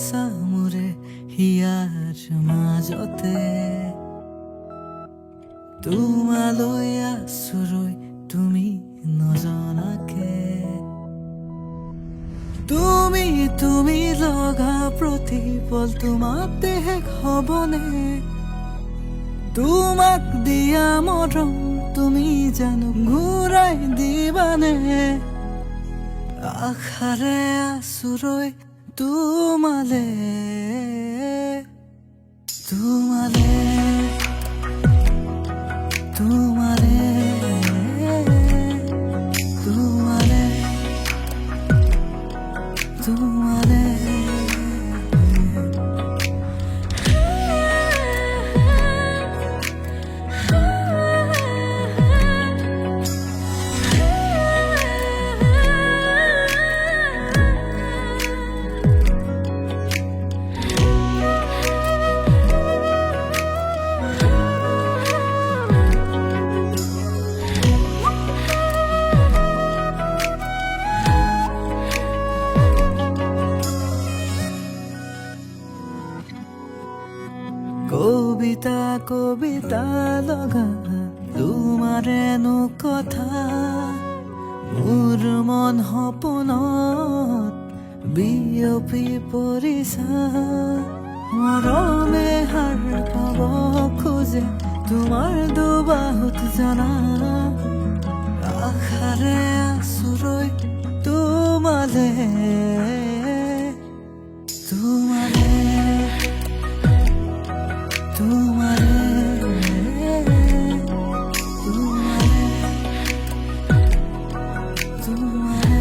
আছা মোৰে হিয়াৰ মাজতে তোমালৈ আছো ৰৈ তুমি নজনাকে তুমি তুমি লগা প্ৰতিপল তোমাতে শেষ হ'বনে তোমাক দিয়া মৰম তুমি জানো ঘূৰাই দিবানে আশাৰে আছো ৰৈ তোমালে তোমালে তোমালে তোমালে তোমালে কবিতা কবিতা লগা তোমাৰেনো কথা মোৰ মন সপোনত বিয়পি পৰিছা মৰমে হাৰ পাব খোজে তোমাৰ দুবাহুত জানা আশাৰে আছো ৰৈ তোমালে তোমালে তোমালে তোমালে তোমালে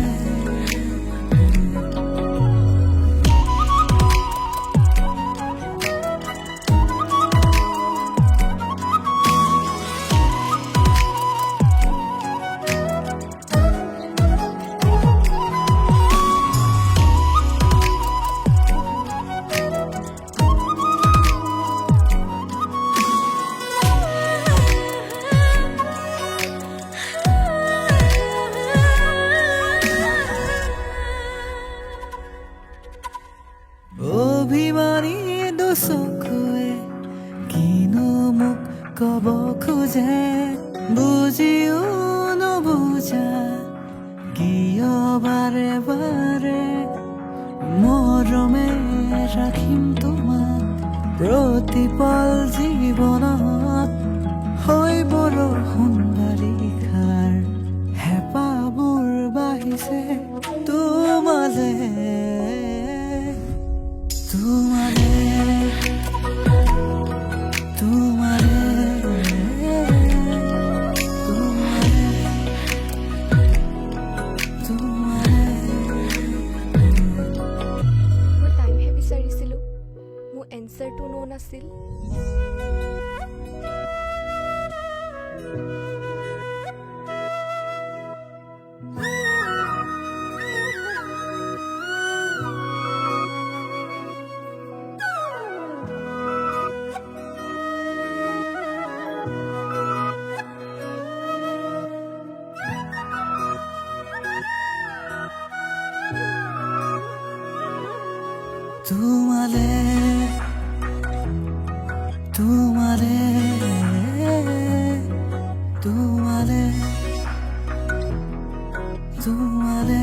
অভিমানী দুচকুৱে কিনো মোক কব খোজে বুজিও নুবুজা কিয় বাৰে বাৰে মৰমে ৰাখিম তোমাক প্ৰতিপল জীৱনত হৈ বৰষুণ বাৰিষাৰ হেঁপাহবোৰ বাঢ়িছে তোমালে তোমালে তোমালে তোমালে তোমালে মই টাইমহে বিচাৰিছিলোঁ মোৰ এনচাৰটো নো নাছিল তোমালে তোমালে তোমালে তোমালে